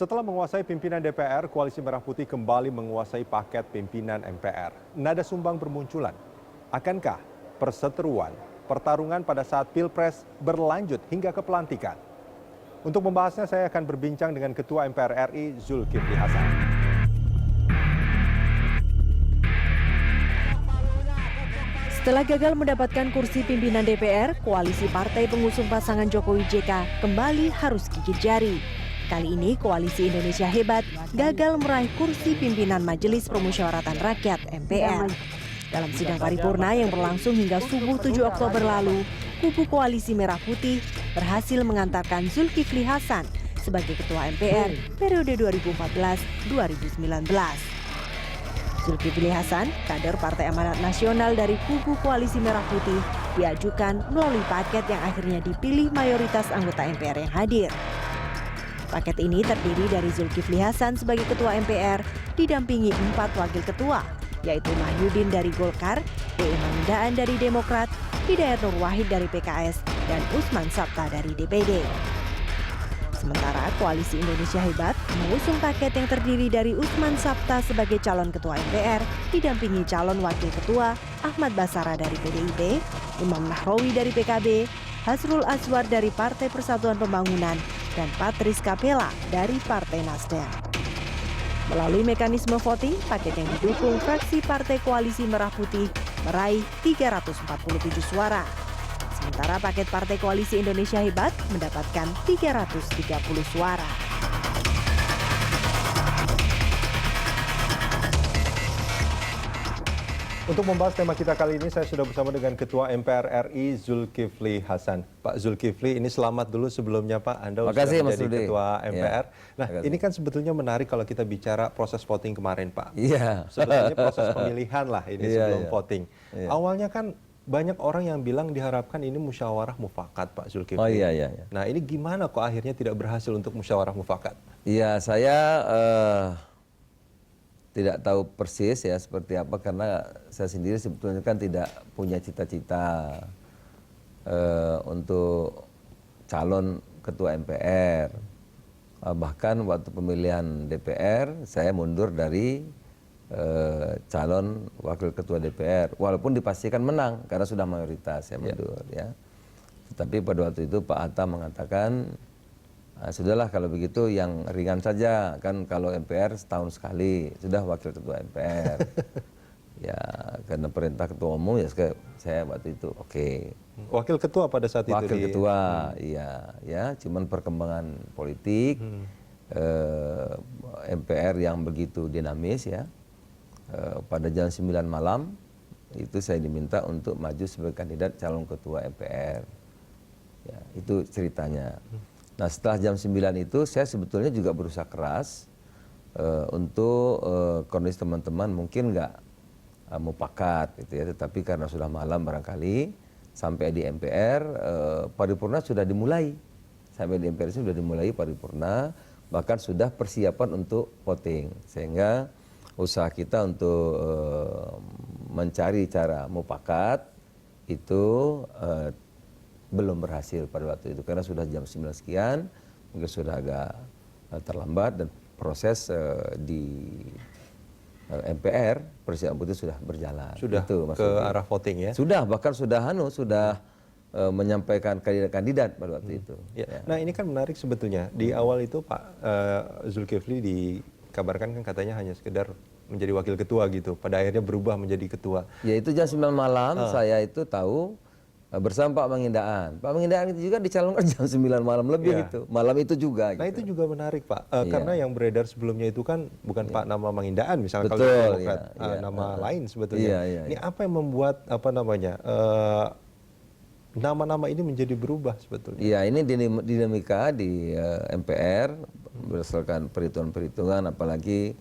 Setelah menguasai pimpinan DPR, Koalisi Merah Putih kembali menguasai paket pimpinan MPR. Nada sumbang bermunculan. Akankah perseteruan pertarungan pada saat Pilpres berlanjut hingga ke pelantikan? Untuk membahasnya saya akan berbincang dengan Ketua MPR RI Zulkifli Hasan. Setelah gagal mendapatkan kursi pimpinan DPR, koalisi partai pengusung pasangan Jokowi JK kembali harus gigit jari. Kali ini Koalisi Indonesia Hebat gagal meraih kursi pimpinan Majelis Permusyawaratan Rakyat MPR. Dalam sidang paripurna yang berlangsung hingga subuh 7 Oktober lalu, kubu Koalisi Merah Putih berhasil mengantarkan Zulkifli Hasan sebagai Ketua MPR periode 2014-2019. Zulkifli Hasan, kader Partai Amanat Nasional dari kubu Koalisi Merah Putih, diajukan melalui paket yang akhirnya dipilih mayoritas anggota MPR yang hadir. Paket ini terdiri dari Zulkifli Hasan sebagai Ketua MPR, didampingi 4 wakil ketua, yaitu Mahyudin dari Golkar, D.E. Mangindaan dari Demokrat, Hidayat Nur Wahid dari PKS, dan Usman Sabta dari DPD. Sementara Koalisi Indonesia Hebat mengusung paket yang terdiri dari Usman Sabta sebagai calon Ketua MPR, didampingi calon Wakil Ketua Ahmad Basara dari PDIP, Imam Nahrawi dari PKB, Hasrul Azwar dari Partai Persatuan Pembangunan, dan Patris Kapela dari Partai Nasdem. Melalui mekanisme voting, paket yang didukung fraksi Partai Koalisi Merah Putih meraih 347 suara. Sementara paket Partai Koalisi Indonesia Hebat mendapatkan 330 suara. Untuk membahas tema kita kali ini, saya sudah bersama dengan Ketua MPR RI Zulkifli Hasan. Pak Zulkifli, ini selamat dulu sebelumnya Pak, Anda sudah menjadi Ketua MPR. Nah, ini kan sebetulnya menarik kalau kita bicara proses voting kemarin Pak. Iya. Sebetulnya proses pemilihan lah ini sebelum voting. Awalnya kan banyak orang yang bilang diharapkan ini musyawarah mufakat Pak Zulkifli. Oh iya. Nah, ini gimana kok akhirnya tidak berhasil untuk musyawarah mufakat? Iya, saya tidak tahu persis ya seperti apa, karena saya sendiri sebetulnya kan tidak punya cita-cita untuk calon ketua MPR. Bahkan waktu pemilihan DPR saya mundur dari calon wakil ketua DPR, walaupun dipastikan menang karena sudah mayoritas saya mundur ya. Tetapi pada waktu itu Pak Hatta mengatakan, sudahlah kalau begitu yang ringan saja, kan kalau MPR setahun sekali, sudah wakil ketua MPR. Ya karena perintah ketua umum ya saya waktu itu oke. Wakil ketua pada saat itu? Wakil ketua, iya ya. Cuman perkembangan politik MPR yang begitu dinamis ya. Pada jam 9 malam itu saya diminta untuk maju sebagai kandidat calon ketua MPR. Ya, itu ceritanya. Nah setelah jam 9 itu saya sebetulnya juga berusaha keras untuk kondisi teman-teman mungkin nggak mufakat gitu ya, tetapi karena sudah malam barangkali sampai di MPR paripurna sudah dimulai, sampai di MPR sudah dimulai paripurna, bahkan sudah persiapan untuk voting, sehingga usaha kita untuk mencari cara mufakat itu belum berhasil pada waktu itu karena sudah jam 9 sekian, mungkin sudah agak terlambat dan proses di MPR persiapan itu sudah berjalan. Sudah itu, ke arah voting ya? Sudah, bahkan sudah menyampaikan kandidat-kandidat pada waktu itu. Ya. Nah ini kan menarik sebetulnya, di awal itu Pak Zulkifli dikabarkan kan katanya hanya sekedar menjadi wakil ketua gitu, pada akhirnya berubah menjadi ketua. Ya itu jam 9 malam saya itu tahu bersama Pak Mangindaan. Pak Mangindaan itu juga dicalonkan jam 9 malam lebih itu. Malam itu juga. Nah gitu. itu juga menarik Pak, karena yang beredar sebelumnya itu kan bukan Pak nama Mangindaan misalnya. Betul, kalau Demokrat nama lain sebetulnya. Ini apa yang membuat nama-nama ini menjadi berubah sebetulnya? Iya, ini dinamika di MPR berdasarkan perhitungan-perhitungan, apalagi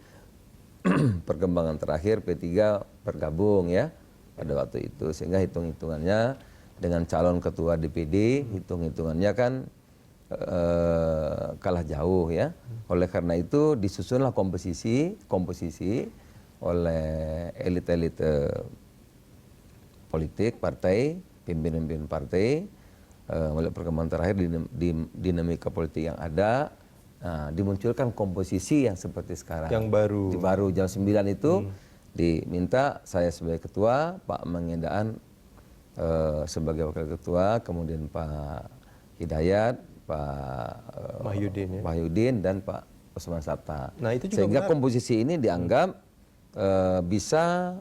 perkembangan terakhir P3 bergabung ya pada waktu itu, sehingga hitung-hitungannya dengan calon ketua DPD, hitung-hitungannya kan kalah jauh ya. Oleh karena itu disusunlah komposisi oleh elit-elit politik partai, pimpinan-pimpinan partai, oleh perkembangan terakhir dinamika politik yang ada, dimunculkan komposisi yang seperti sekarang. Yang baru. Di baru jam 9 itu diminta saya sebagai ketua, Pak Mengendaan sebagai wakil ketua, kemudian Pak Hidayat, Pak Mahyudin dan Pak Osman Sabta. Nah, itu juga sehingga benar. komposisi ini dianggap bisa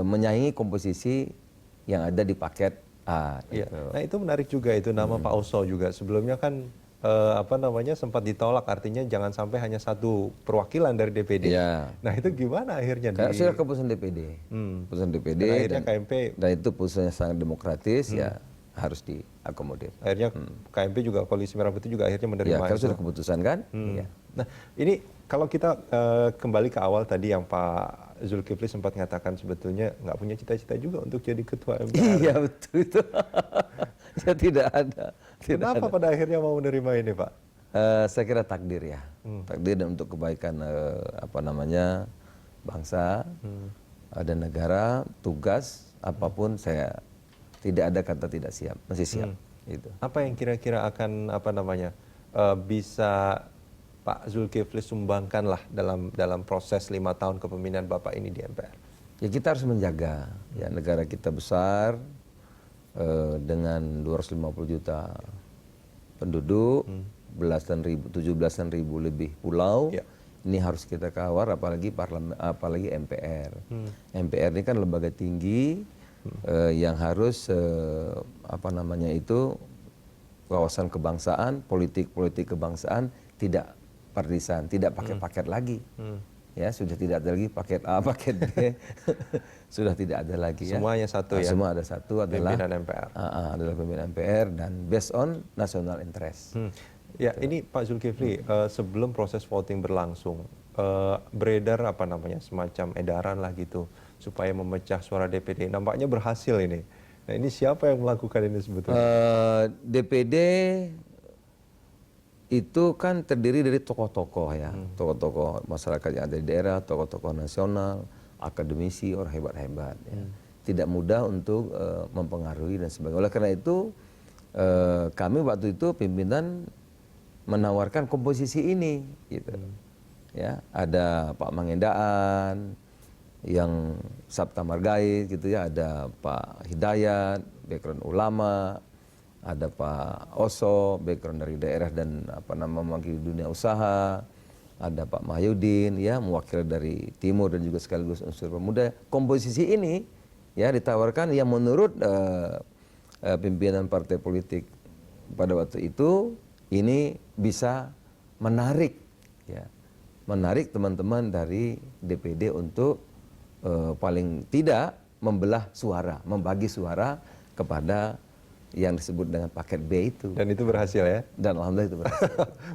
menyaingi komposisi yang ada di paket A. Iya. Gitu. Nah, itu menarik juga itu nama Pak Oso juga. Sebelumnya kan sempat ditolak, artinya jangan sampai hanya satu perwakilan dari DPD. Iya. Nah, itu gimana akhirnya? Sudah keputusan DPD. Keputusan DPD Dan akhirnya KMP dan itu putusannya sangat demokratis, ya harus diakomodir. akhirnya KMP juga, Koalisi Merah Putih juga akhirnya menerima Ya, kan itu. sudah keputusan kan? Iya. Nah, ini kalau kita kembali ke awal tadi yang Pak Zulkifli sempat mengatakan sebetulnya nggak punya cita-cita juga untuk jadi ketua MPR. Iya, betul itu. Ya, tidak ada. Kenapa pada akhirnya mau menerima ini, Pak? Saya kira takdir ya. Takdir dan untuk kebaikan bangsa dan negara, tugas apapun saya tidak ada kata tidak siap, masih siap. Gitu. Apa yang kira-kira akan bisa Pak Zulkifli sumbangkan lah dalam proses 5 tahun kepemimpinan Bapak ini di MPR? Ya, kita harus menjaga ya, negara kita besar dengan 250 juta penduduk, 17-an ribu lebih pulau. Ya. Ini harus kita kawal, apalagi MPR. MPR ini kan lembaga tinggi yang harus kawasan kebangsaan, politik kebangsaan tidak partisan, tidak pakai paket lagi. Ya, sudah tidak ada lagi paket A, paket B. Sudah tidak ada lagi ya. Semuanya satu ya. Semua ada satu, adalah Pimpinan MPR. Adalah pimpinan MPR dan based on national interest. Ya, ini Pak Zulkifli, sebelum proses voting berlangsung, beredar semacam edaran lah gitu supaya memecah suara DPD. Nampaknya berhasil ini. Nah, ini siapa yang melakukan ini sebetulnya? DPD itu kan terdiri dari tokoh-tokoh ya, tokoh-tokoh masyarakat yang ada di daerah, tokoh-tokoh nasional, akademisi, orang hebat-hebat. Ya. Tidak mudah untuk mempengaruhi dan sebagainya. Oleh karena itu kami waktu itu pimpinan menawarkan komposisi ini, gitu. Ya, ada Pak Mengendaan, yang Sabta Margait, gitu ya, ada Pak Hidayat, background ulama, ada Pak Oso, background dari daerah dan mewakili dunia usaha, ada Pak Mahyudin, ya, mewakili dari timur dan juga sekaligus unsur pemuda. Komposisi ini ya ditawarkan yang menurut pimpinan partai politik pada waktu itu ini bisa menarik teman-teman dari DPD untuk paling tidak membelah suara, membagi suara kepada yang disebut dengan paket B itu. Dan itu berhasil ya? Dan alhamdulillah itu berhasil.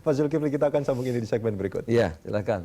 Pak Zulkifli, kita akan sambung ini di segmen berikut. Iya, silakan.